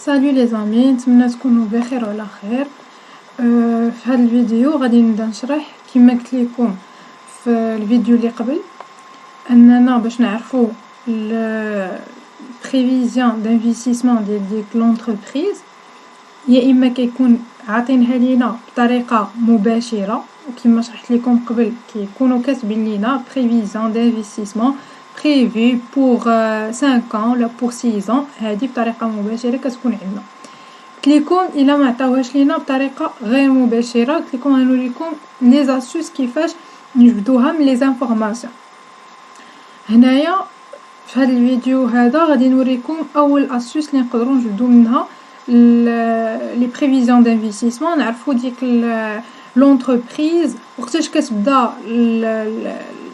سالو لي زامي، نتمنى تكونوا بخير وعلى خير. في هذا الفيديو غادي نبدا نشرح كما قلت لكم في الفيديو اللي قبل اننا باش نعرفوا بريفيزيون دانفستيسمون ديال لونتربريز، يا اما كيكون عاطينها لينا بطريقه مباشره وكما شرحت لكم قبل كيكونوا كاتبين لينا بريفيزيون دانفستيسمون prévu pour 5 ans ولا pour 6 ans. هذه بطريقه مباشره كتكون عندنا. قلت لكم الا ما عطاوهاش لينا بطريقه غير مباشره، قلت لكم غنوريكم لي زاستوس كيفاش نجبدوها من لي زانفورماسيون. هنايا في هذا الفيديو هذا غادي نوريكم اول استوس اللي نقدروا نجبدوا منها لي بريفيزيون دانفستيسمون، نعرفوا ديك لونتربريز وقتاش كتبدا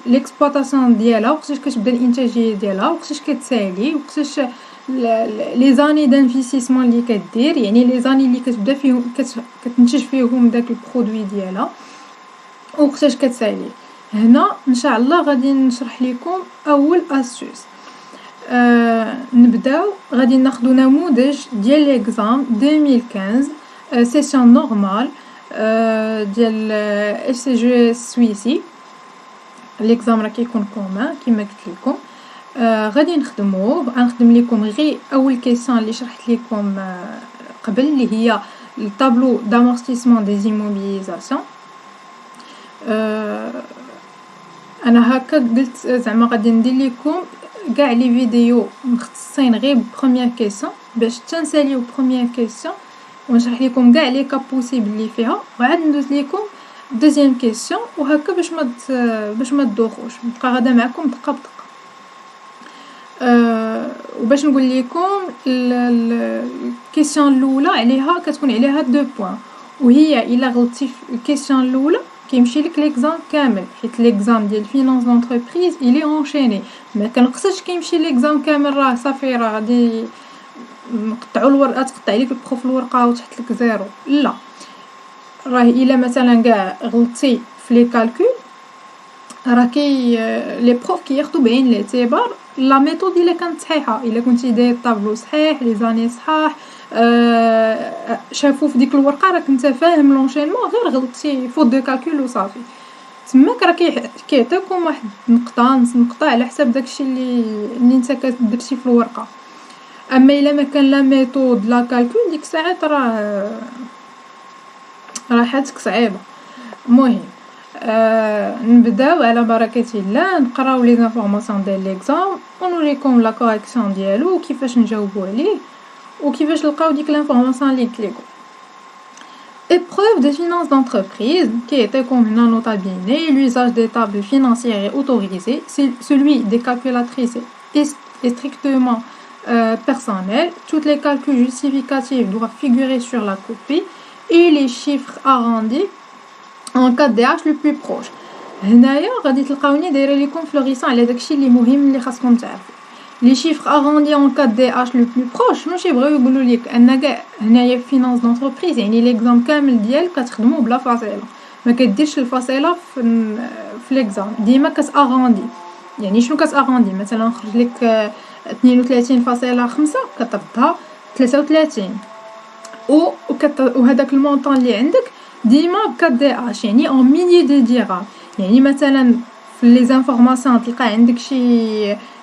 ليكسبلوطاسيون ديالها، وقتاش كتبدا الانتاجيه ديالها، وقتاش كتسالي، وقتاش لي زاني دانفستيسمون اللي كدير، يعني لي زاني اللي كتبدا فيهم كتنتج فيهم داك البرودوي ديالها، وقتاش كتسالي. هنا ان شاء الله غادي نشرح لكم اول استوس. نبداو غادي ناخذ نموذج ديال ليكزام 2015 سيسيون نورمال ديال اس سي جي سويسي. ليكزام راه كيكون كومان كما قلت لكم. غادي نخدموه، غنخدم لكم غير اول كيسيون اللي شرحت لكم قبل، اللي هي الطابلو دامورتيسمون دي زيموبيليزاسيون. انا هكا قلت زعما غادي ندير لكم كاع لي فيديو مختصين غير بروميير كيسيون باش تنساليو بروميير كيسيون ونشرح لكم كاع لي كاب بوسيبل اللي فيها، وعاد ندوز لكم دوزيام كيسيون، وهكا باش ما تدوخوش، نبقى غادا معكم دقه بدقه. وباش نقول لكم الكيسيون الاولى عليها كتكون عليها 2 بوين، وهي الا غلطتي في الكيسيون الاولى كيمشي لك ليكزام كامل، حيت ليكزام ديال فينانس دونتربريز الي اونشيني، ما كنقصدش كيمشي ليكزام كامل راه صافي راه غادي نقطعوا الورقه، تقطع لك البروف الورقه وتحط لك زيرو. لا، راه الا مثلا كاع غلطتي في لي كالكول راه لي بروف كياخذوا بعين الاعتبار لا ميثود الا كانت صحيحه، الا كنتي داير الطابلو صحيح، لي زاني صحاح، شافوا في ديك الورقه راك انت فاهم لونشينمون، غير غلطتي فوت دو كالكول وصافي. تماك راه كيعطيوكم واحد نقطه على حساب داكشي اللي انت كدرتي في الورقه. اما الا ما كان لا ميثود لا كالكول ديك الساعات راه حالتك صعيبه. المهم نبداو على بركه الله، نقراو لي زانفورماسيون ديال ليكزام ونوريكم لا كوريكسيون ديالو وكيفاش نجاوبوا عليه وكيفاش نلقاو ديك لانفورماسيون اللي قلت لكم. Épreuve de finance d'entreprise qui est comme une notabilité. L'usage des tables financières est autorisé. Celui des calculatrices est strictement personnel. Tous les calculs justificatifs doivent figurer sur la copie et les chiffres arrondis en cas de DH le plus proche. هنايا غادي تلقاوني دايره لكم فلوريسون على داكشي اللي مهم اللي خاصكم تعرفوا. لي شيفر اغوندي اون كاد دي اش لو بلو بروش، شنو تيبغيو يقولوا لك ان كاع هنايا في فينانس دونتربريز، يعني ليكزام كامل ديالك كتخدموا بلا فاصله، ما كديرش الفاصله في ليكزام، ديما كتاغوندي. يعني شنو كتاغوندي؟ مثلا خرج لك 32.5 كتردها 33 وهذاك المونطون اللي عندك ديما بكاد دي اش، يعني اون ميلي دو ديرام. يعني مثلا في لي زانفورماسيون تلقى عندك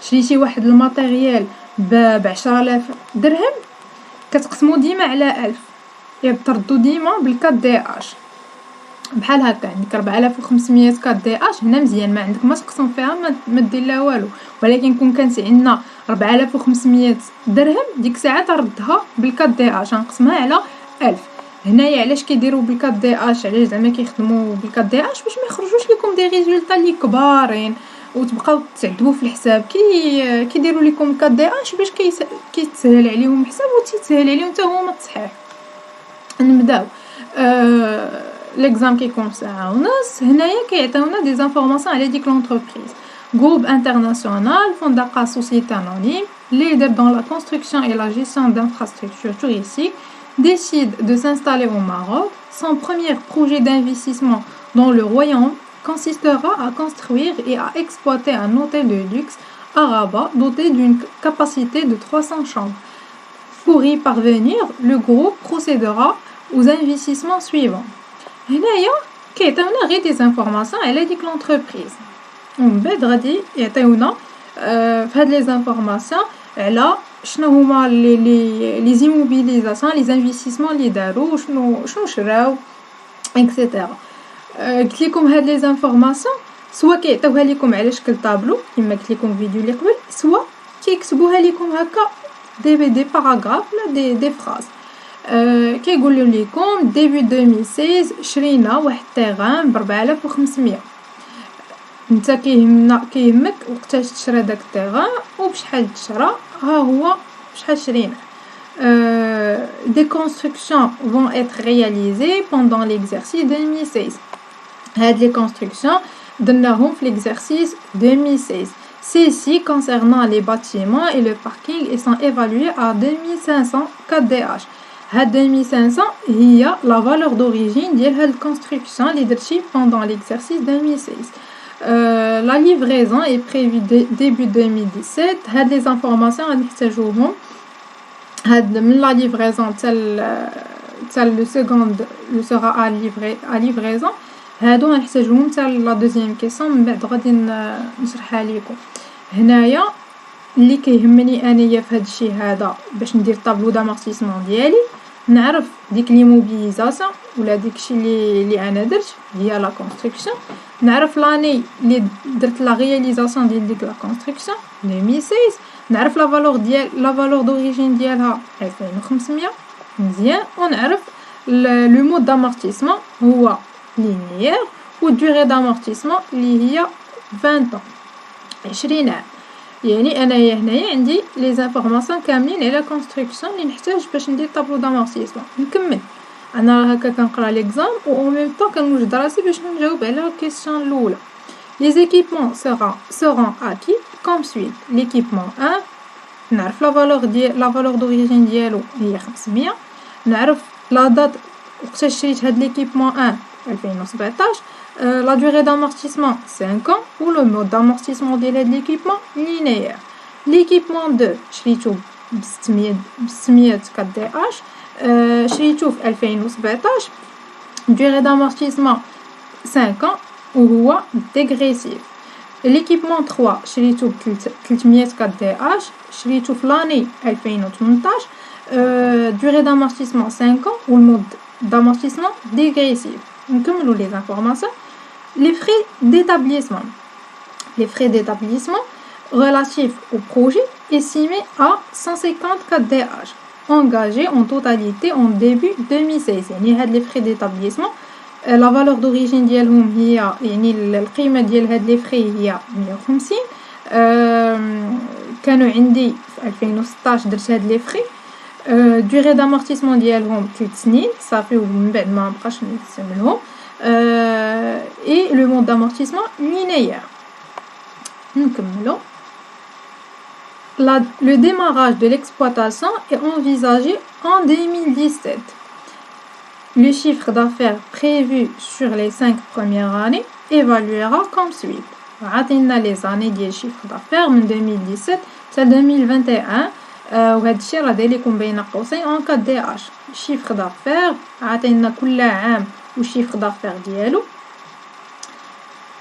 شريتي واحد الماتيريال ب 10000 درهم، كتقسمو ديما على 1000، يعني تردو ديما بالكاد دي اش. بحال هكا عندك 4500 كاد دي اش، هنا مزيان ما عندك ما تقسم فيها ما دير لها والو، ولكن كون كانت عندنا 4500 درهم ديك الساعه تردها بالكاد دي اش، نقسمها على 1000. هنايا علاش كيديروا بالكاد دي اش، علاش زعما كيخدموا بالكاد دي اش؟ باش ما يخرجوش لكم دي ريزولطا اللي كبارين وتبقاو تعذبوا في الحساب. كيديروا لكم كاد دي اش باش كيتسهل عليهم الحساب وتيتسهل عليهم حتى هما التصحيح. نبداو ليكزام كيكون ساعه ونص. هنايا كيعطيونا دي زانفورماسيون على ديك لونتربريز. Groupe international, Fondaka Société Anonyme, leader dans la construction et la gestion d'infrastructures touristiques, décide de s'installer au Maroc. Son premier projet d'investissement dans le royaume consistera à construire et à exploiter un hôtel de luxe à Rabat doté d'une capacité de 300 chambres. Pour y parvenir, le groupe procédera aux investissements suivants. هنايا كيعطيونا غير des informations على ديك l'entreprise. ومن بعد غادي يعطيونا في هاد les informations على شنو هما les immobilisations les investissements اللي داروا شنو شراو etc. قلت لكم هاد les informations سوا كيعطيوها لكم على شكل طابلو كما قلت لكم في الفيديو اللي قبل سوا كيكتبوها لكم هكا دي باراغراف ولا دي فراز. كيقولوا لكم ديبي 2016 شرينا واحد التيغان ب 4500. انت كيهمك وقتاش تشرى داك التيغان وبشحال تشرى. ها هو بشحال شرينا. Des constructions vont être réalisées pendant l'exercice 2016. هاد les constructions درناهم في l'exercice 2016. Celles-ci concernant les bâtiments et le parking et sont évaluées à 2500 4DH. هاد 2500 هي la valeur d'origine ديال هاد الconstruction اللي درتي pendant l'exercice 2016. La livraison est prévue début 2017. هاد les informations غادي نحتاجوهم هاد من la livraison تال le second le sera à livraison. هادو غنحتاجوهم تال la deuxième question من بعد غادي نشرحها لكم. هنايا اللي كيهمني انايا في هاد الشيء هذا باش ندير طابلو دامورتيسمون ديالي نعرف ديك لي موبيليزاسيون ولا داكشي اللي انا درت هي لا كونستركسيون. نعرف لاني اللي درت لا رياليزاسيون ديال ديك لا كونستركسيون 2016. نعرف لا فالور دوريجين ديالها 2500 مزيان. ونعرف لو مود دامورتيسمون هو لينيير والدوري دامورتيسمون اللي هي 20 20 عام. يعني انايا هنايا عندي لي زانفورماسيون كاملين على كونستركسيون اللي نحتاج باش ندير طابلو دامورتيسمون. نكمل انا هكا كنقرا ليكزام و ميم طون كنوجد راسي باش نجاوب على الكيسيون الاولى. Les équipements seront acquis comme suit. L'équipement 1 نعرف لا فالور دوريجين ديالو هي 500. نعرف لا دات وقتاش شريت هاد ليكيبمون 1 2017. La durée d'amortissement 5 ans ou le mode d'amortissement de l'équipement linéaire. L'équipement 2 شريتو ب 600 4DH. شريتو في 2017. durée d'amortissement 5 ans وهو dégressif. L'équipement 3 شريتو ب 300 4DH. شريتو في l'année 2018. durée d'amortissement 5 ans ou le mode d'amortissement dégressif. نكملوا les informations. Les frais d'établissement. Les frais d'établissement relatifs au projet estimés à 154 DH engagés en totalité en début 2016. يعني هاد les frais d'établissement la valeur d'origine ديالهم هي يعني القيمة ديال هاد les frais هي 150. كانوا عندي في 2016 درت هاد les frais. durée d'amortissement ديالهم 3 سنين صافي ومن بعد ما بقاش نستعملهم. et le mode d'amortissement linéaire. نكملو. Le démarrage de l'exploitation est envisagé en 2017. Le chiffre d'affaires prévu sur les 5 premières années évaluera comme suit. عطينا les années ديال chiffre d'affaires من 2017 حتى 2021. وهذا الشيء راه داير لكم بين قوسين ان 4 دي اش. شيفر دافير عطينا كل عام والشيفر دافير ديالو.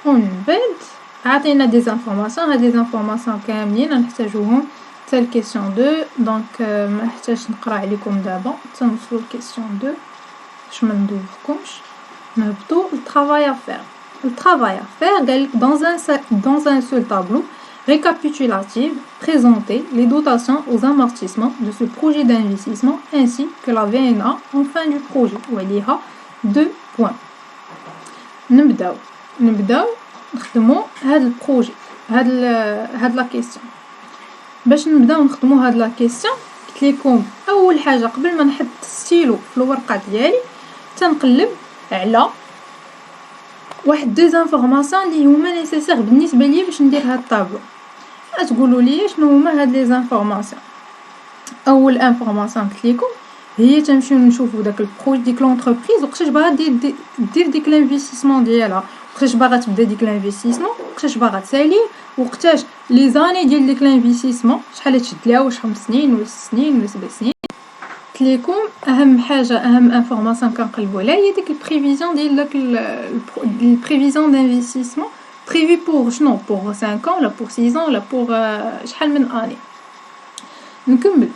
ومن بعد عطينا دي زانفورماسيون. هاد لي زانفورماسيون كاملين نحتاجوهم حتى الكيسيون 2 دونك ما نحتاجش نقرا عليكم دابا تنوصلوا الكيسيون 2 باش ما ندوخكمش. نهبطوا الترافاي افير. الترافاي افير قالك dans un seul tableau récapitulatif, présenter les dotations aux amortissements de ce projet d'investissement ainsi que la VNA en fin du projet. وعليها 2 points. نبداو نخدموا هذا البروجي هاد لا كيسيون. باش نبداو نخدموا هاد لا كيسيون قلت لكم اول حاجه قبل ما نحط ستيلو في الورقه ديالي تنقلب على واحد دو زانفورماسيون اللي هما نيسيسير بالنسبه لي باش ندير هاد الطابلو. تقولوا لي شنو هما هاد لي زانفورماسيون. اول انفورماسيون قلت لكم هي تنمشيو نشوفوا داك البروج ديك لونتربريز وقتاش باغا دير ديك الانفستيسمون ديالها وقتاش باغا تبدا ديك الانفستيسمون وقتاش باغا تسالي وقتاش لي زاني ديال ديك الانفستيسمون شحال تشد لها واش 5 سنين ولا 6 سنين ولا 7 سنين. لكم اهم حاجه اهم انفورماسيون كنقلبوا عليها هي ديك البريفيزيون ديال داك البريفيزيون دانفستيسمون بريفي بور شنو بور 5 ans ولا بور 6 ans ولا بور شحال من اني. نكمل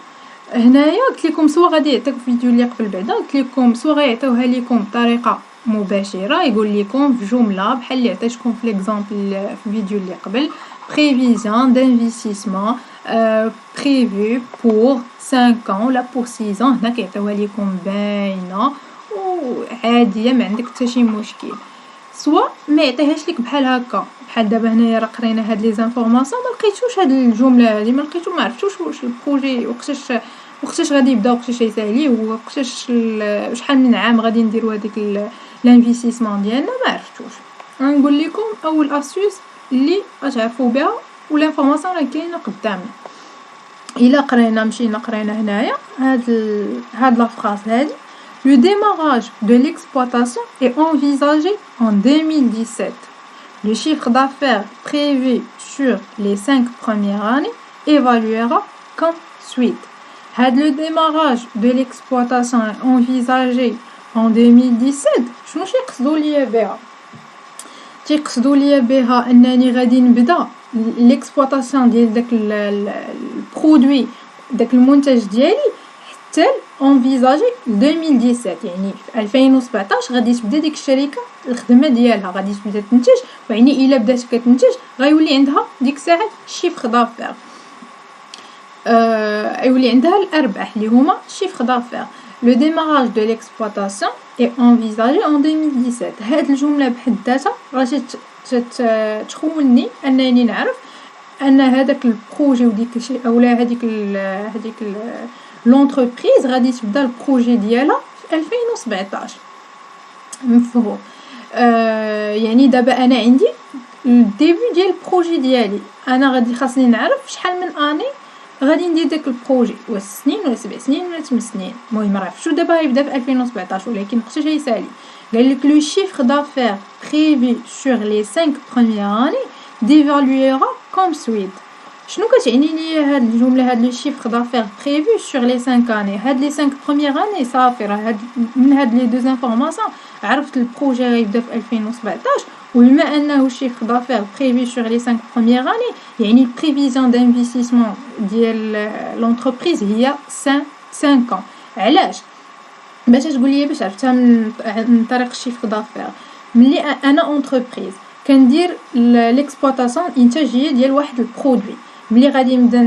هنايا قلت لكم سوا غادي يعطيك فيديو اللي قبل بعدا قلت لكم سوا غيعطيوها لكم بطريقه مباشره يقول لكم في جمله بحال اللي عطيتكم في ليكزامبل في الفيديو اللي قبل prévision d'investissement prévu pour 5 ans ولا pour 6 ans. هنا كيعطيوها لكم باينه وعاديه ما عندك حتى شي مشكل. سوا ما يعطيهاش لك بحال هكا بحال دابا هنايا راه قرينا هاد لي زانفورماسيون ما لقيتوش هاد الجمله هادي ما لقيتو ما عرفتوش واش البروجي وقتاش غادي يبدا وقتاش يسالي وقتاش شحال من عام غادي نديروا هذيك الانفستيسمون ديالنا ما عرفتوش. غنقول لكم اول اسيوس اللي غتعرفوا بها والانفورماسيون راه كاينه قدامنا. الا مشينا قرينا هنايا هاد لا فراز هادي le démarrage de l'exploitation est envisagé en 2017. Le chiffre d'affaires prévu sur les 5 premières années évaluera comme suite. Le démarrage de l'exploitation est envisagé en 2017. شنو يقصدوا ليا بها؟ تيقصدوا ليا بها انني غادي نبدا ليكسبلوطاسيون ديال داك البرودوي داك المنتج ديالي حتى انفيزاجي 2017 يعني في 2017 غادي تبدا ديك الشركه الخدمه ديالها غادي تبدا تنتج ويعني الا بدات كتنتج غيولي عندها ديك الساعه شيفر دافير يولي عندها الارباح اللي هما شيفر دافير. لو ديماراج دو ليكسبلوطاسيون اي انفيزاجي ان 2017. هاد الجمله بحد ذاتها راه تخولني انني نعرف ان هذاك البروجي وديك الشيء اولا هذيك لونتربريز غادي تبدا البروجي ديالها في 2017 مفهوم. يعني دابا انا عندي الديبي ديال البروجي ديالي انا غادي خاصني نعرف شحال من اني غادي ندير داك البروجي واش سنين ولا 7 سنين ولا 8 سنين. المهم راه شو دابا يبدا في 2017 ولكن وقتاش غيسالي قال لك لو شيفر دافير بريفي سور لي 5 premières années d'évaluera comme suite. شنو كتعني لي هاد الجمله هاد لو شيفر دافير بريفي سور لي 5 années هاد لي 5 premières années صافي راه من هاد لي دو انفورماسيون عرفت البروجي غيبدا في 2017 وبما انه الشيفر دافير بريفي سور لي 5 premières années يعني البريفيزيون دانفستيسمون ديال لونتربريز هي 5 ans. علاش باش تقول لي باش عرفتها من طريق الشيفر دافير ملي انا اونتربريز كندير ليكسبلوطاسيون انتاجيه ديال واحد البرودوي ملي غادي نبدا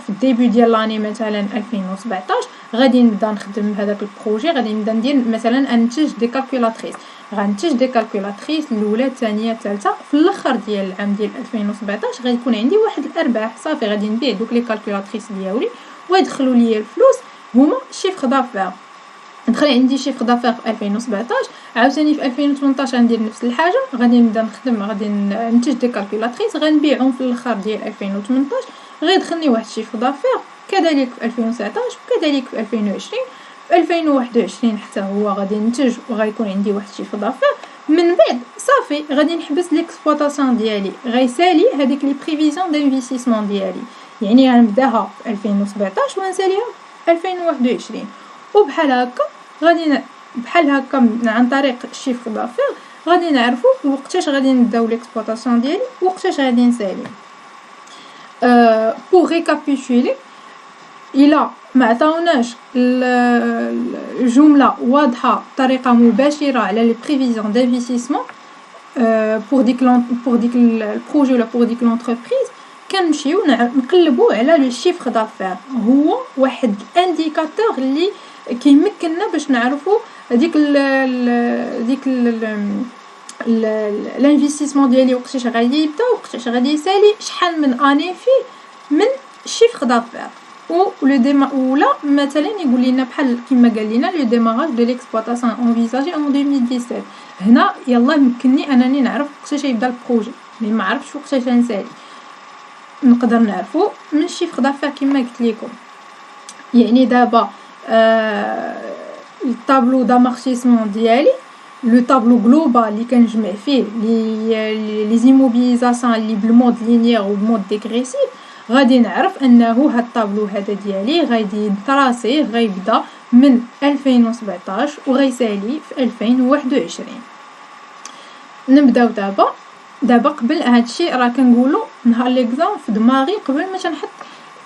في الديبي ديال لاني مثلا 2017 غادي نبدا نخدم هذاك البروجي غادي نبدا ندير مثلا انتج دي كالكولاتريس غنتج دي كالكولاتريس الاولى الثانيه الثالثه في الاخر ديال العام ديال 2017 غيكون عندي واحد الارباح صافي غادي نبيع دوك لي كالكولاتريس ديالي ويدخلوا لي الفلوس هما شيفر دافير. دخل عندي شيفر دافير في 2017 عاوتاني في 2018 غندير نفس الحاجه غادي نبدا نخدم غادي ننتج دي كالكولاتريس غنبيعهم في الاخر ديال 2018 غيدخلني واحد شيفر دافير كذلك في 2019 وكذلك في 2020 في 2021 حتى هو غادي ننتج وغيكون عندي واحد شيفر دافير. من بعد صافي غادي نحبس ليكسبلوطاسيون ديالي غيسالي هذيك لي بريفيزيون دانفستيسمون ديالي يعني غنبداها في 2017 ونساليها في 2021 وبحال هكا غادي بحال هكا عن طريق الشيفر دافير غادي نعرفوا وقتاش غادي نبداو ليكسبلوطاسيون ديالي وقتاش غادي نسالي. بوغ ريكابيتولي الا ما عطاوناش الجمله واضحه بطريقه مباشره على لي بريفيزيون دانفستيسمون بوغ ديك البروجي ولا بوغ ديك لونتربريز كنمشيو نقلبوا على لو شيفر دافير هو واحد الانديكاتور اللي كيمكننا باش نعرفوا ديك الانفستيسمون ديالي وقتاش غادي يبدا وقتاش غادي يسالي شحال من اني فيه من شيفر دافير ولا مثلا يقول لنا بحال كما قال لنا لو ديماراج دو ليكسبلوطاسيون انفيزاجي ان 2017 هنا يلا يمكنني انني نعرف وقتاش يبدا البروجي مي ما عرفتش وقتاش غنسالي نقدر نعرفو من شيفر دافير كما قلت لكم. يعني دابا الطابلو دامارشيسمون ديالي لو طابلو جلوبال اللي كنجمع فيه لي زيموبيليزاسيون اللي بالمود لينيير و بالمود ديغريسيف غادي نعرف انه هاد الطابلو هذا ديالي غادي نتراسيه غيبدا من 2017 وغيسالي في 2021. نبداو دابا قبل هادشي راه كنقولوا نهار ليكزام في دماغي قبل ما تنحط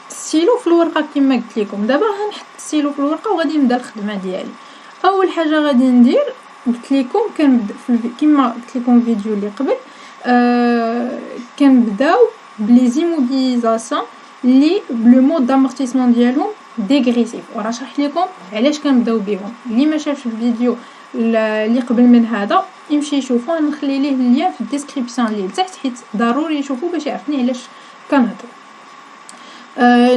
السيلو في الورقه كما قلت لكم. دابا غنحط السيلو في الورقه وغادي نبدا الخدمه ديالي. اول حاجه غادي ندير قلت لكم كنبدا كما قلت لكم الفيديو اللي قبل كنبداو بلي زيموبيليزاسيون اللي لو مود دامورتيسمون ديالهم ديغريسيف، وراه شرحت لكم علاش كنبداو بهم. اللي ما شافش الفيديو اللي قبل من هذا يمشي يشوفوه، نخلي ليه اللين في الديسكريبسيون اللي تحت حيت ضروري يشوفوا باش يعرفني علاش كنهضر.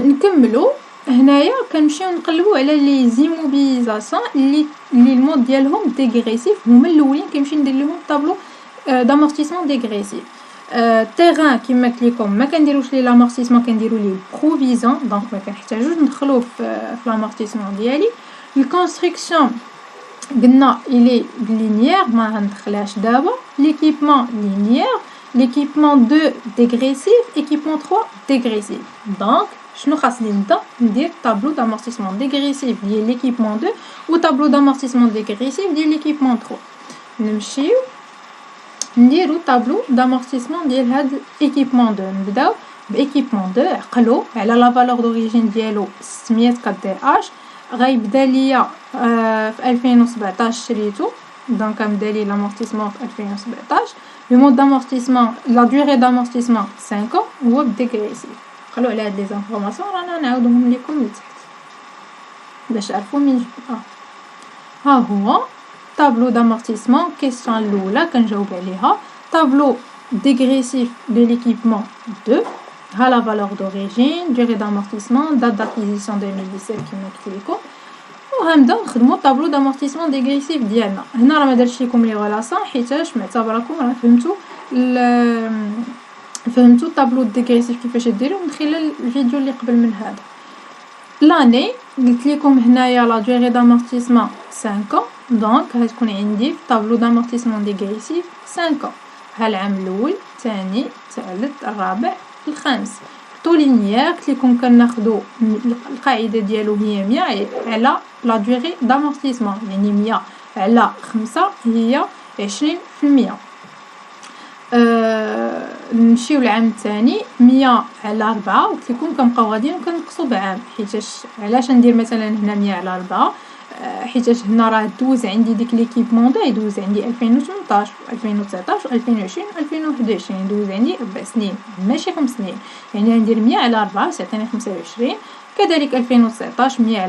نكملوا هنايا كنمشيو نقلبوا على لي زيموبيليزاسيون اللي المود ديالهم ديغريسيف. هما الاولين كنمشي ندير لهم طابلو دامورتيسمون ديغريسيف. تيران كما قلت لكم ما كنديروش ليه لامورتيسمون، كنديروا ليه بروفيزون، دونك ما كنحتاجوش ندخلوه في لامورتيسمون ديالي. الكونستركسيون قلنا الي لينيير ما غندخلهاش دابا. ليكيبمون لينيير، ليكيبمون 2 ديغريسيف، ايكيبمون 3 ديغريسيف. دونك شنو خاصني نبدا ندير طابلو دامورتيسمون ديغريسيف ديال ليكيبمون 2 و طابلو دامورتيسمون ديغريسيف ديال ليكيبمون 3. نمشيو نديرو طابلو دامورتيسمون ديال هاد ايكيبمون 2. نبداو بايكيبمون 2. عقلوا على لا فالور دوريجين ديالو 600 كدي اش. غيبدا ليا في 2017 شريتو، دونك غنبدا لي لامورتيسمون في 2017. لو مود دامورتيسمون لا دوغي دامورتيسمون 5 هو بديغريسيف. خلوا على هاد لي زانفورماسيون رانا نعاودهم لكم لتحت باش تعرفوا من ها هو طابلو دامورتيسمون. كيسيون الاولى كنجاوب عليها، طابلو ديغريسيف دو ليكيبمون 2. ها لا فالور دوريجين، دوغي دامورتيسمون، دات داكيزيسيون 2017 كما قلت لكم. وغنبداو نخدموا طابلو دامورتيسمون ديغريسيف ديالنا. هنا راه ما درتش لكم لي غلاسون حيتاش معتبركم راه فهمتوا الطابلو ديغريسيف كيفاش ديروه من خلال الفيديو اللي قبل من هذا. لاني قلت لكم هنايا لا دوغي دامورتيسمون 5، دونك غتكون عندي في طابلو دامورتيسمون ديغريسيف 5. ها العام الاول، الثاني، الثالث، الرابع، الخامس. طو لينيير قلت لكم كناخذوا القاعده ديالو هي 100 على لا دوغي دامورتيسمون، يعني 100 على 5 هي 20%. نمشيو للعام الثاني 100 على 4. قلت لكم كنبقاو غاديين وكنقصوا بعام، حيتاش علاش ندير مثلا هنا 100 على 4 حيتاش هنا راه دوز عندي ديك ليكيبمون دا يدوز عندي 2018 و2019 و2020 و2021، دوز عندي 4 سنين ماشي 5 سنين. يعني ندير 100 على 4 تعطيني 25. كذلك 2019 100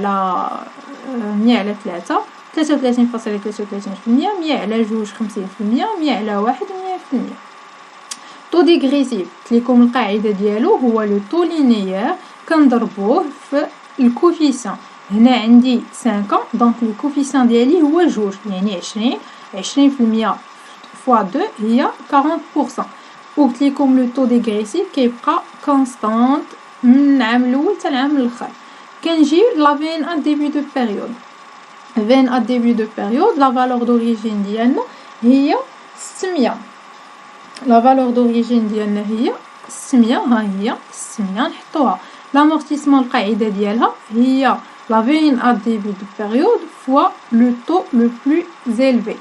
على 3 33.33%، 100 على 2 50%، 100 على 1 100%. طو ديغريسيف قلت لكم القاعده ديالو هو لو طو لينيير كنضربوه في الكوفيسيون. هنا عندي 5، دونك لو كوفيسيون ديالي هو 2، يعني 20% فوا 2 هي 40%. وقلت لكم لو طو ديغريسيف كيبقى كونستانت من العام الاول حتى العام الاخر. كنجي لا فين ا ديبي دو بيريود. فين ا ديبي دو بيريود لا فالور دوريجين ديالنا هي 600. لا فالور دوريجين ديالنا هي 600. ها هي 600 نحطوها. لامورتيسمون القاعده ديالها هي لا فين ا ديبي دو بيريود فوا لو طو لو بلو زيلفي.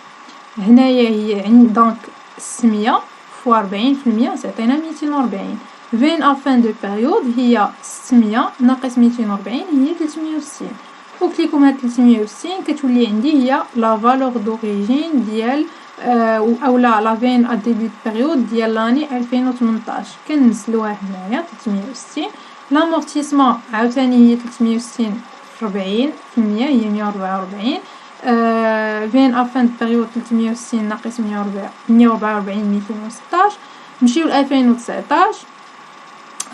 هنايا هي دونك 600 فوا 40% تعطينا 240. فين ا فان دو بيريود هي 600 ناقص 240 هي 360. وقلت لكم هاد 360 كتولي عندي هي لا فالور دوريجين ديال اولا لا فين ا ديبي دو بيريود ديال لاني 2018. كنزلوها هنايا 360. لامورتيسمون عاوتاني هي 360 في 40% هي 144. فين ا فان دو بيريود 360 ناقص 144 216. نمشيو ل 2019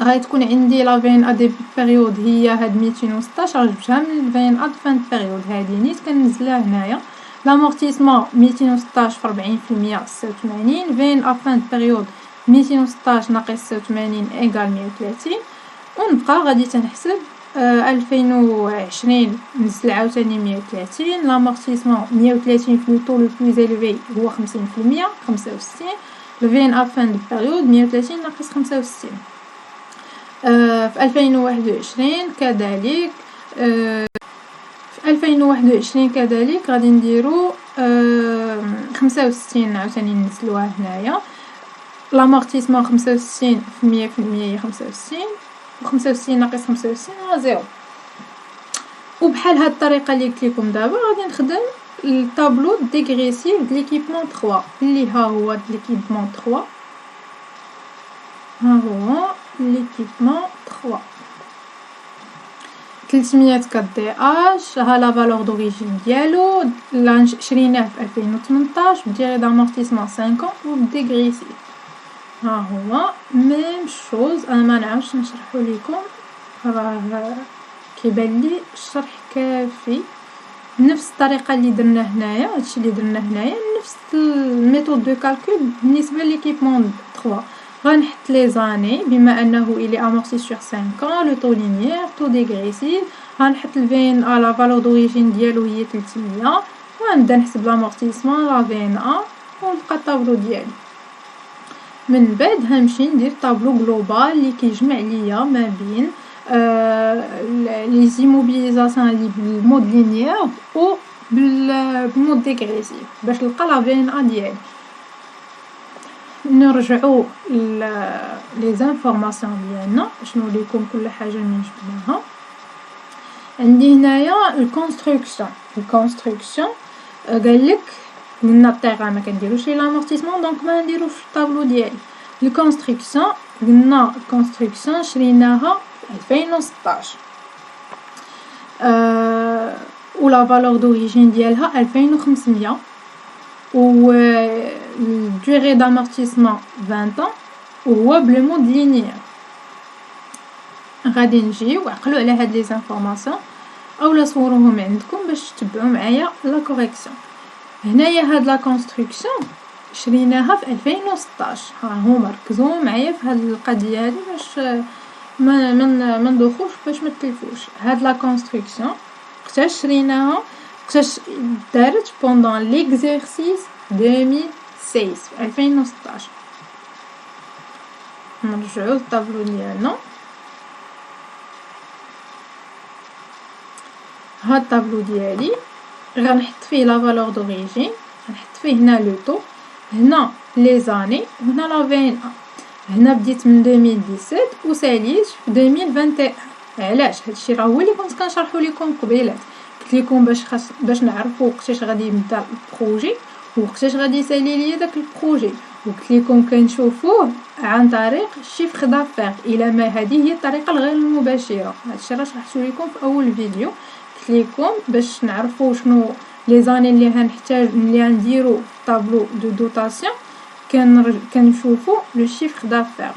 غتكون عندي لا فين ا دي بيريود هي هاد 216 جبتها من فين ا فان بيريود هادي نيت كنزلها هنايا. لامورتيسمون 216 في 40% 86. فين ا فان بيريود 216 ناقص 86 ايكال 130. ونبقى غادي تنحسب 2020 نزل عاوتاني 130. لامورتيسمون 130 في لو طو لو بلو زيليفي هو 50% 65. فين ا فان دو بيريود 130 ناقص 65. في 2021 كذلك في 2021 كذلك غادي نديرو 65 عاوتاني ننزلوها هنايا. لامورتيسمون 65 في 100% هي 65 و 65 ناقص 65 هو زيرو. وبحال هاد الطريقه اللي قلت لكم دابا غادي نخدم الطابلو ديغريسيف د ليكيبمون 3 اللي ها هو د ليكيبمون 3. ها هو ليكيبمون 3 300 كدي اش. ها لا فالور دوريجين ديالو شريناه في 2018 بديغي دامورتيسمون 50 و بديغريسيف. ها هو ميم شوز. انا ما نعرفش نشرحو لكم، راه كيبان لي الشرح كافي. نفس الطريقه اللي درنا هنايا، هادشي اللي درنا هنايا نفس الميثود دو كالكول بالنسبه ليكيبمون 3. غنحط لي زاني بما انه الي امورتي سور 5 ans، لو طو لينيير طو ديغريسيف. غنحط الفين ا لا فالور دوريجين ديالو هي 300، وغنبدا نحسب لامورتيسمون لا فين ا ونلقى الطابلو ديالي. من بعد غنمشي ندير طابلو جلوبال اللي كيجمع ليا ما بين لي زيموبيليزاسيون اللي بالمود لينيير و بالمود ديغريسيف باش نلقى لا فين ا ديالي. نرجعوا لي زانفورماسيون ديالنا باش نوريكم كل حاجه من جبناها. عندي هنايا الكونستركسيون قالك قلنا الطيغه ما كنديروش لي لامورتيسمون دونك ما نديروش في الطابلو ديالي. الكونستركسيون قلنا الكونستركسيون شريناها في 2016 ولا فالور دوريجين ديالها 2500 و الدوري دامورتيسمون 20 ans وهو بلو مود لينيير. غادي نجيو عقلوا على هاد لي زانفورماسيون اولا صوروهم عندكم باش تتبعوا معايا لا كوريكسيون. هنايا هاد لا كونستركسيون شريناها في 2016. ها هما ركزوا معايا في هاد القضيه هادي باش ما ندوخوش باش ما تلفوش. هاد لا كونستركسيون وقتاش شريناها، وقتاش دارت بوندون ليكزيرسيس 2016 في 2016. نرجعوا للطابلو ديالنا. هاد الطابلو ديالي غنحط فيه لا فالور دوريجين، غنحط فيه هنا لو طو، هنا لي زاني، وهنا لا فين ا. هنا بديت من 2017 وساليت في 2021. علاش؟ هادشي راه هو اللي كنت كنشرحو لكم قبيلات. قلت لكم باش نعرفوا وقتاش غادي يبدا البروجي وقتاش غادي يسالي ليا داك البروجي. وقلت لكم كنشوفوه عن طريق الشيفر دافير، الى ما هذه هي الطريقه الغير المباشره. هادشي راه شرحته لكم في اول فيديو. قلت لكم باش نعرفوا شنو لي زاني اللي غنحتاج اللي غنديرو في الطابلو دو دوتاسيون كنشوفوا لو شيفر دافير.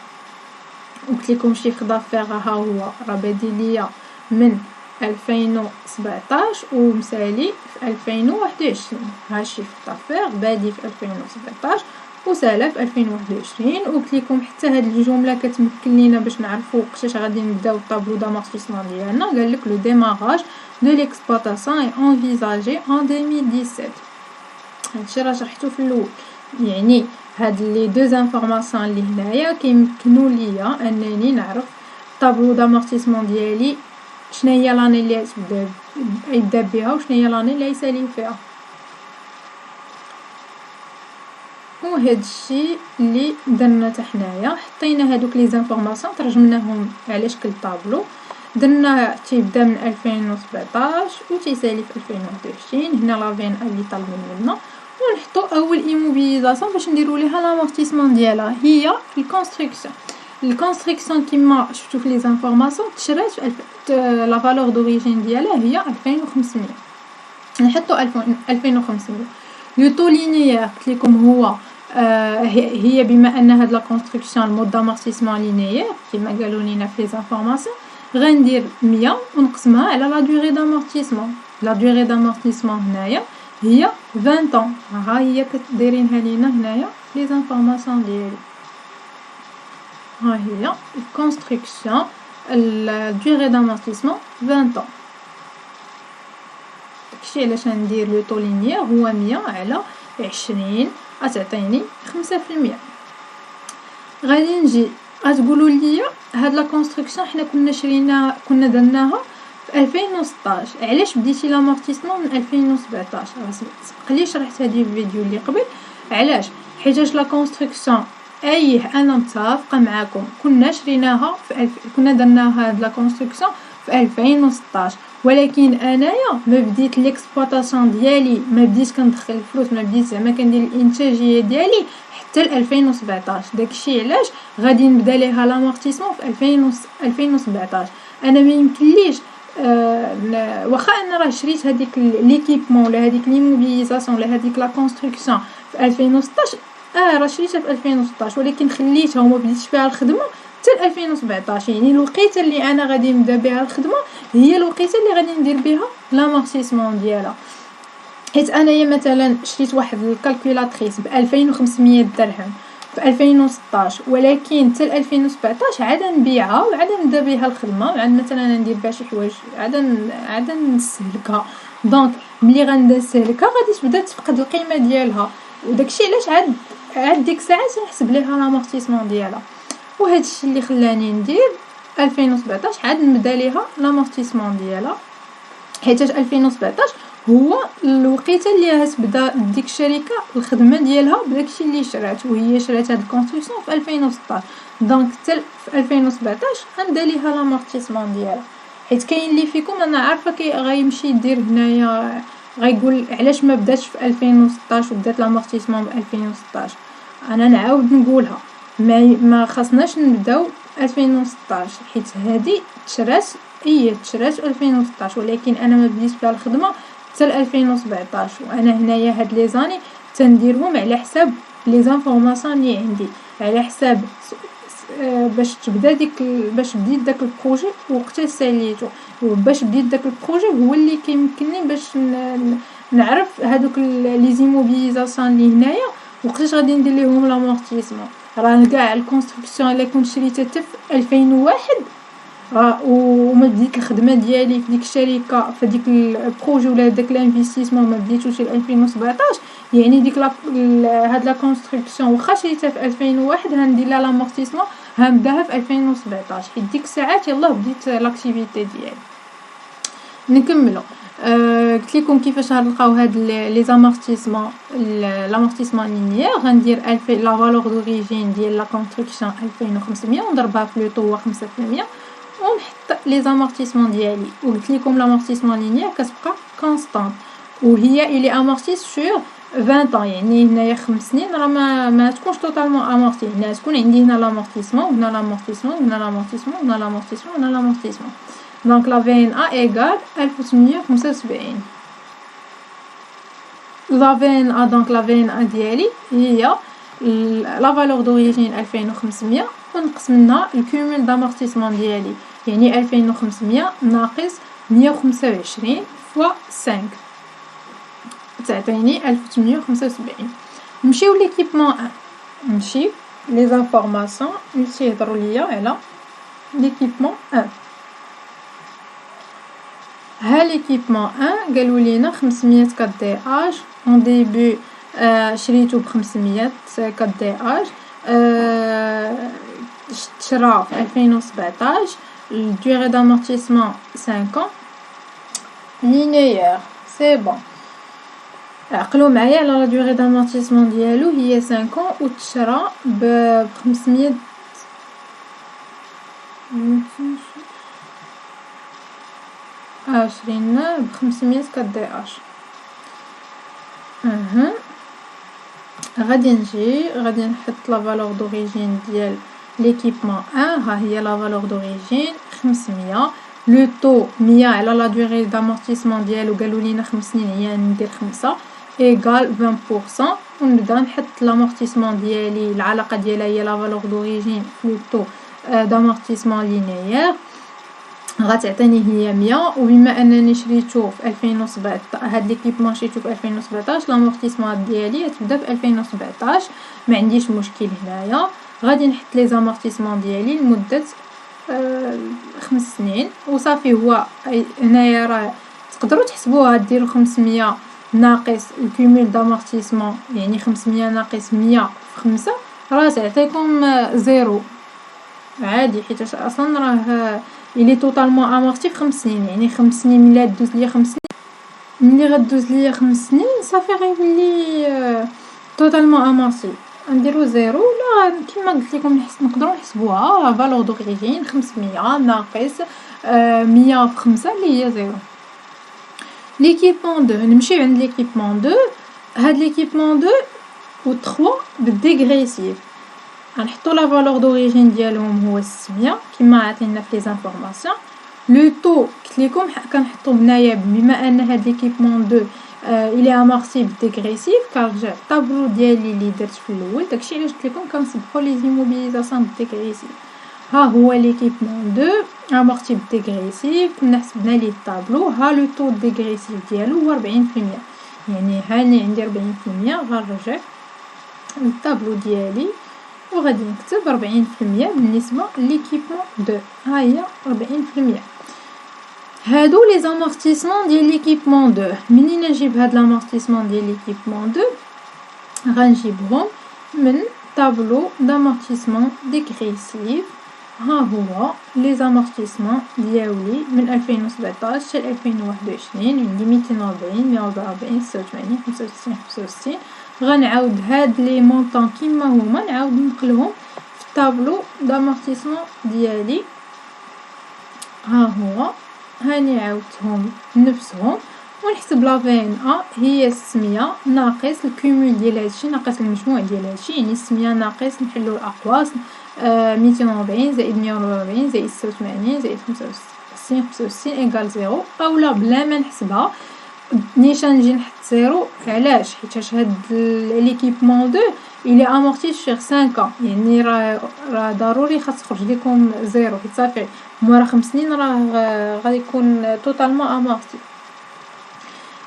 وقلت لكم شيفر دافير ها هو راه بادي ليا من 2017 ومسالي في 2021. ها الشيفر دافير بادي في 2017 وسالا في 2021. وقلت لكم حتى هاد الجمله كتمكن لينا باش نعرفوا وقتاش غادي نبداو الطابلو دامورتيسمون ديالنا. قال لك لو ديماراج دو ليكسبلوطاسيون اي انفيزاجي ان 2017. هادشي راه شرحته في الاول. يعني هاد لي دو زانفورماسيون اللي هنايا كيمكنوا ليا انني نعرف الطابلو دامورتيسمون ديالي شنو هي لاني اللي يبدا بها وشنو هي لاني اللي يسالي فيها. وهاد الشيء اللي درنا حتى حنايا، حطينا هادوك لي زانفورماسيون ترجمناهم على شكل طابلو. درنا تيبدا من 2017 وتيسالي في 2021. هنا لا فين اللي طالب منا ونحطو اول ايموبيليزاسيون باش نديرو ليها لامورتيسمون ديالها هي الكونستركسيون. الكونستركسيون كيما شفتو في لي زانفورماسيون تشرات لا فالور دوريجين ديالها هي 2500. نحطو 2500. لو طو لينيير قلت لكم هو هي بما ان هاد لا كونستركسيون المود دامورتيسمون لينيير كيما قالوا لينا في لي زانفورماسيون غندير 100 ونقسمها على لا دوري دامورتيسمون. لا دوري دامورتيسمون هنايا هي 20 ans. ها هي كديرينها لينا هنايا لي زانفورماسيون ديالي. ها هي الكونستركسيون الدوري دامورتيسمون 20 ans. داكشي علاش ندير لو طو لينيير هو 100 على 20 غتعطيني 5%. غادي نجي غتقولوا لي هاد لا كونستركسيون حنا كنا درناها في 2016، علاش بديتي لامورتيسمون من 2017؟ سبق لي شرحت هذه الفيديو اللي قبل. علاش؟ حيتاش لا كونستركسيون انا متفقه معاكم كنا درناها هاد لا كونستركسيون في 2016، ولكن انايا ما بديت ليكسبلوطاسيون ديالي، ما بديت كندخل الفلوس، ما بديت زعما كندير الانتاجيه ديالي حتى 2017. داكشي علاش غادي نبدا ليها لامورتيسمون في 2017. انا ما يمكنليش واخا انا راه شريت هذيك ليكيبمون ولا هذيك ليموبيليزاسيون ولا هذيك لا كونستركسيون في 2016، راه شريتها في 2016 ولكن خليتها وما بديتش فيها الخدمه حتى 2017. يعني الوقيته اللي انا غادي نبدا بها الخدمه هي الوقيته اللي غادي ندير بها لامورتيسمون ديالها. حيت انايا مثلا شريت واحد الكالكولاتريس ب 2500 درهم في 2016، ولكن حتى 2017 عاد نبيعها وعاد نبدا بها الخدمه، وعاد مثلا ندير بها شي حوايج، عاد نستهلكها. دونك ملي غنستهلكها غادي تبدا تفقد القيمه ديالها، وداكشي علاش عاد ديك الساعات نحسب ليها لامورتيسمون ديالها. وهذا الشيء اللي خلاني ندير 2017 عاد نبدا ليها لامورتيسمون ديالها، حيت 2017 هو الوقيته اللي غتبدا ديك الشركه الخدمه ديالها بداكشي اللي شرات، وهي شرات هاد الكونستركسيون في 2016. دونك حتى في 2017 غنبدا ليها لامورتيسمون ديالها. حيت كاين اللي فيكم انا عارفه غيمشي يدير هنايا غيقول علاش ما بداتش في 2016 وبدات لامورتيسمون ب 2016. انا نعاود نقولها، ما خاصناش نبداو 2016 حيت هذه تشرات 2016، ولكن انا ما بديت بها الخدمه حتى 2017. وانا هنايا هاد لي زاني تنديرهم على حساب لي زانفورماسيون اللي عندي، على حساب باش بديت داك البروجي وقتاش ساليتو، وباش بديت داك البروجي هو اللي كيمكنني باش نعرف هادوك لي زيموبيليزاسيون اللي هنايا وقتاش غادي ندير ليهم لامورتيسمون. راه كاع الكونستركسيون اللي كنت شريتها حتى في 2001 وما بديت الخدمه ديالي في ديك الشركه في ديك البروجي ولا داك الانفستيسمون ما بديتوش ل 2017. يعني ديك هاد لا كونستركسيون واخا شريتها في 2001 غندير لها لامورتيسمون غنبداها في 2017، حيت ديك الساعات يلاه بديت لاكتيفيتي ديالي. نكملوا. قلت لكم كيفاش غنلقاو هاد لي زامورتيسمون لامورتيسمون لينيير. غندير لا فالور دوريجين ديال لا كونستركسيون 2500 ونضربها في لو طو 5% ونحط لي زامورتيسمون ديالي. وقلت لكم لامورتيسمون لينيير كتبقى كونستانت وهي الي امورتيس سور 20 ans. يعني هنايا 5 سنين راه ما تكونش توتالمون امورتي، هنا تكون عندي هنا لامورتيسمون هنا لامورتيسمون هنا لامورتيسمون هنا لامورتيسمون هنا لامورتيسمون. دونك لا في ان ا ايغال 1875. لا في ان ا دونك لا في ان ا ديالي هي لا فالور دوريجين 2500 ونقص منها الكومول دامورتيسمون ديالي، يعني 2500 ناقص 125 فوا 5 تعطيني 1875. نمشيو ليكيبمون 1، نمشي لي زانفورماسيون نمشي يهضروا ليا على ليكيبمون 1. ها ليكيبمون 1 قالوا لينا 500 كات دي اج اون ديبي، شريتو ب 500 كات دي اج، شرا في 2017. الدوغي دامورتيسمون 5 ans لينيير سي بون. عقلوا معايا على لا دوغي دامورتيسمون ديالو هي 5 ans وتشرا ب 500 شرينا ب 500 كات دي اش. غادي نحط لا فالور دوريجين ديال ليكيبمون 1. ها هي لا فالور دوريجين 500. لو طو 100 على لا دوغي دامورتيسمون ديالو قالوا لينا 5 سنين هي ندير 5 ايغال 20%. ونبدا نحط لامورتيسمون ديالي العلاقه ديالها هي لا فالور دوريجين لو طو دامورتيسمون لينيير غتعطيني هي 100. وبما انني شريتو في 2017 هاد ليكيبمون شريتو في 2017 لامورتيسمون ديالي تبدا في 2017 ما عنديش مشكل. هنايا غادي نحط لي زامورتيسمون ديالي لمده 5 سنين وصافي. هو هنايا راه تقدروا تحسبوها ديروا 500 ناقص الكومول دامورتيسمون، يعني 500 ناقص 100 في 5 راه تعطيكم 0. عادي، حيت اصلا راه الي توتالمون امورتي في 5 سنين، يعني 5 سنين ملي دوز ليا 5 سنين، ملي غدوز ليا 5 سنين صافي غيولي توتالمون امورتي. نديرو زيرو ولا كيما قلت لكم نقدروا نحسبوها فالور دوريجين 500 ناقص 100 في 5 اللي هي زيرو. ليكيبمون 2 نمشيو عند ليكيبمون 2. هاد ليكيبمون 2 و 3 بالديغريسيف غنحطو لا فالور دوريجين ديالهم هو 600 كما عطينا في لي زانفورماسيون. لو طو قلت لكم كنحطو هنايا بما ان هاد ليكيبمون 2 الي امارسي بالديغريسيف كنرجع الطابلو ديالي اللي درت في الاول، داكشي علاش قلت لكم كنصبحوا لي زيموبيليزاسيون بالديغريسيف. ها هو ليكيبمون 2 امارتي بالديغريسيف، كنا حسبنا ليه الطابلو. ها لو طو ديغريسيف ديالو هو 40%، يعني هاني عندي 40%. غنرجع للطابلو ديالي وغادي نكتب 40% بالنسبه ليكيبمون 2. ها هي 40%. هادو لي زامورتيسمون ديال ليكيبمون 2. منين نجيب هاد لامورتيسمون ديال ليكيبمون 2؟ غنجيبهم من طابلو دامورتيسمون ديغريسيف. ها هو لي زامورتيسمون ديالي من 2017 حتى 2021. عندي 240 140 86 65 65. غنعاود هاد لي مونطون كيما هما نعاود نقلهم في الطابلو دامورتيسمون ديالي. ها هو هاني عاودتهم نفسهم ونحسب لا في ان ا هي 600 ناقص الكومول ديال هادشي ناقص المجموع ديال هادشي، يعني 600 ناقص نحلو الاقواس 240 زائد 140 زائد 86 زائد 65 65 ايكال 0. اولا بلا ما نحسبها نيشان نجي نحط زيرو. علاش؟ حيت هاد ليكيبمون 2 الى امورتي سور 5 يعني راه ضروري خاص تخرج لكم زيرو، حيت صافي مورا 5 سنين راه غادي يكون توتالمون امورتي.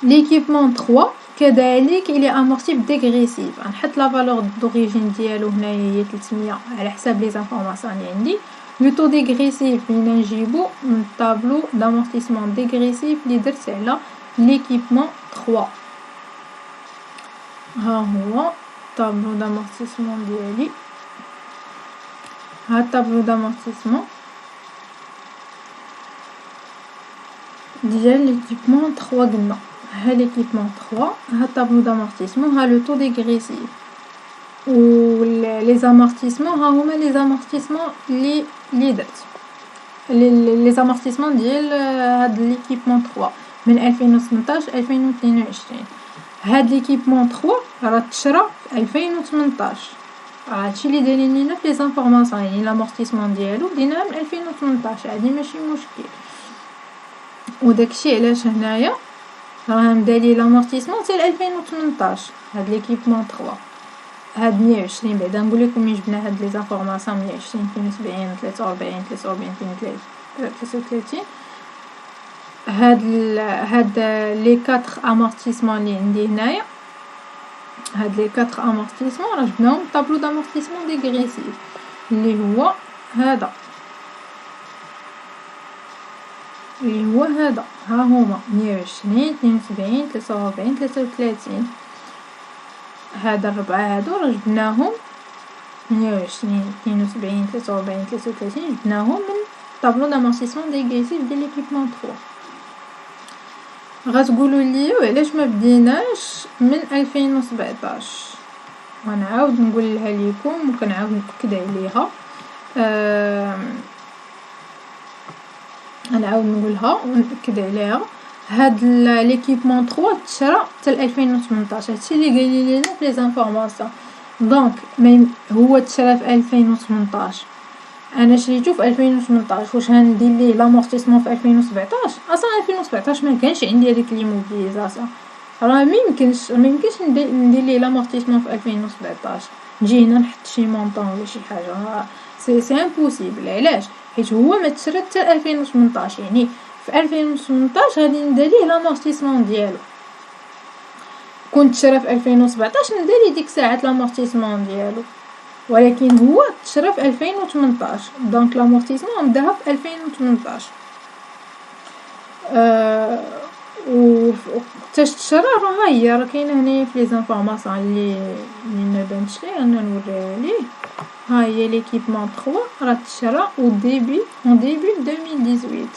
ليكيبمون 3 كذلك الى امورتي بالديغريسيف. غنحط لا فالور دوريجين ديالو هنايا هي 300 على حساب لي زانفورماسيون اللي عندي. لو طو ديغريسيف بينا نجيبو من الطابلو دامورتيسمون ديغريسيف اللي درت على ليكيبمون 3. ها هو طابلو دامورتيسمون ديالي. ها الطابلو دامورتيسمون ديال ليكيبمون 3 قلنا. ها ليكيبمون 3 ها الطابلو دامورتيسمون ها لو طو ديغريسيف و لي زامورتيسمون ها هما لي زامورتيسمون اللي درت لي زامورتيسمون ديال هاد ليكيبمون 3 من 2018 2022. هاد ليكيبمون 3 راه تشرى في 2018. هادشي اللي دايرين لينا في لي زانفورماسيون، يعني لامورتيسمون ديالو ديناها من 2018. هادي ماشي مشكل، وداكشي علاش هنايا راه مدالي لامورتيسمون حتى 2018. هاد ليكيبمون 3 هاد 120 بعدا نقول لكم من جبنا هاد لي زانفورماسيون 120 72 43 43 33. هاد لي 4 امورتيسمون اللي عندي هنايا، هاد لي 4 امورتيسمون راه جبناهم طابلو دامورتيسمون ديغريسيف اللي هو هذا ها هما 120 72 43 33. هاد الربعه هادو راه جبناهم 120 72 43 33 جبناهم من طابلو دامورتيسمون ديغريسيف ديال ليكيبمون 3. غتقولوا لي وعلاش ما بديناش من 2017؟ غنعاود نقولها لكم وكنعاود ناكد عليها. غنعاود نقولها ونأكد عليها. هاد ليكيبمون 3 تشرى حتى 2018. هادشي اللي قايلين لينا في لي زانفورماسيون. دونك هو تشرى في 2018 انا شريته في 2018. واش غندير ليه لامورتيسمون في 2017؟ اصلا 2017 ما كانش عندي هذيك لي موبيليزاسيون. راه ميمكنش ندير ليه لامورتيسمون في 2017 نجي هنا نحط شي مونطون ولا شي حاجه. سي امبوسيبل. علاش؟ حيت هو ما تشرى حتى 2018. يعني في 2018 غادي ندير ليه لامورتيسمون ديالو. كنت شرا في 2017 ندير ديك الساعات لامورتيسمون ديالو، ولكن هو تشرى في 2018. دونك لامورتيسمون نبداها في 2018. وقتاش تشرى راه هي كاينه هنايا في لي زانفورماسيون اللي ما بانتش ليه. انا نوريها ليه. ها هي ليكيبمون 3 راه تشرى او ديبي اون ديبي 2018.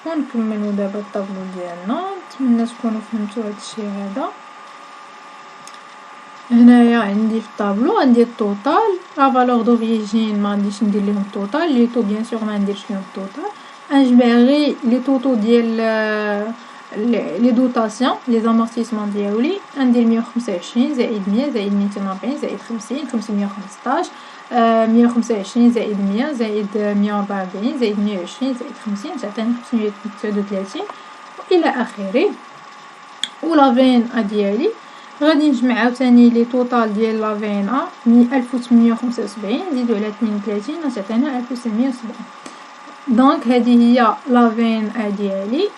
ونكملوا دابا الطابلو ديالنا. نتمنى تكونوا فهمتوا هادشي هذا. هنايا عندي في الطابلو عندي التوتال لا فالور دوريجين ما غاديش ندير لهم التوتال لي تو بيان سور ما نديرش لهم التوتال. نجمع غير لي طوطو ديال لي دوطاسيون لي زامورتيسمون ديالي ندير 125 زائد 100 زائد 240 زائد 50 515 125 زائد 100 زائد 140 زائد 120 زائد 50 تعطيني 539 الى اخره. ولا فين ا ديالي غادي نجمع عاوتاني لي توتال ديال لا فين ا 1875 نزيدو على 32 تعطينا 1770. دونك هذه هي لا فين ا ديالي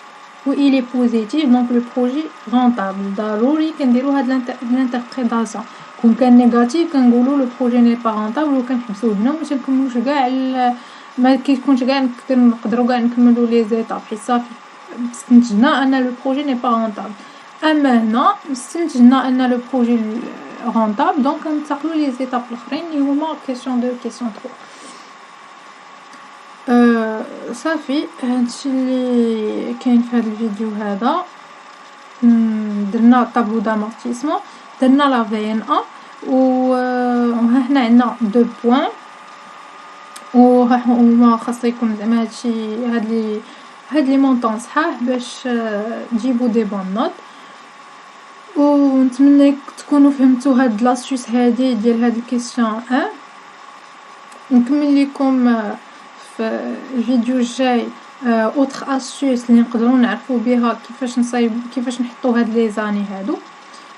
و il est positif donc le projet rentable. ضروري كنديروا هاد الانتربريتاسيون. كون كان نيجاتيف كنقولوا لو بروجي ني با رونطابل وكنحبسوا هنا وما تنكملوش كاع ما كيكونش كاع نقدروا كاع نكملوا لي زيتاب حيت صافي استنتجنا ان لو بروجي ني با رونطابل. اما هنا استنتجنا ان لو بروجي رونطابل دونك كنتقلوا لي زيتاب الاخرين اللي هما كيسيون 2 كيسيون 3. صافي هادشي اللي كاين في هذا الفيديو هذا. درنا طابلو دامورتيسمون درنا لا في ان ا وها هنا عندنا دو بوين وها هما خاص يكون زعما هادشي هاد لي مونطون صحاح باش تجيبوا دي بون نوت. ونتمنى تكونوا فهمتوا هاد لاستيوس هادي ديال هاد الكيسيون 1. نكمل لكم في الفيديو الجاي اوتر استيوس اللي نقدروا نعرفوا بها كيفاش نحطوا هاد لي زاني هادو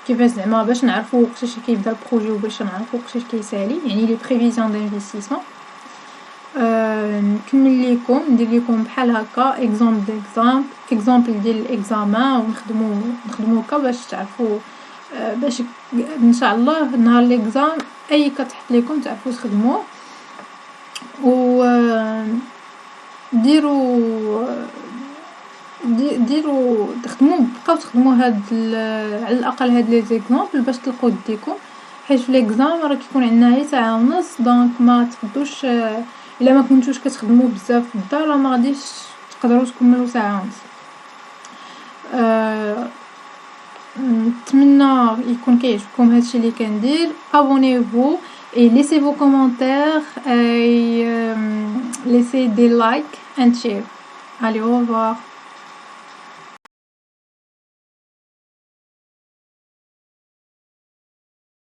كيفاش زعما باش نعرفوا وقتاش كيبدا البروجي وباش نعرفوا وقتاش كيسالي يعني لي بريفيزيون دانفستيسمون. نكمل لكم ندير لكم بحال هكا اكزامبل ديال الاكزامان ونخدموا هكا باش تعرفوا باش ان شاء الله نهار ليكزام اي كتحط لكم تعرفوا تخدموه. و ديروا تخدموا بقاو تخدموا هاد على الاقل هاد لي زيكزامبل باش تلقوا ديكم حيت في ليكزام راه كيكون عندنا غير ساعه ونص دونك ما تقدوش الا ما كنتوش كتخدموا بزاف في الدار راه ما غاديش تقدروا تكملوا ساعه ونص. نتمنى يكون كيعجبكم هادشي اللي كندير. abonnez-vous et laissez vos commentaires et laissez des likes and share. Allez, au revoir.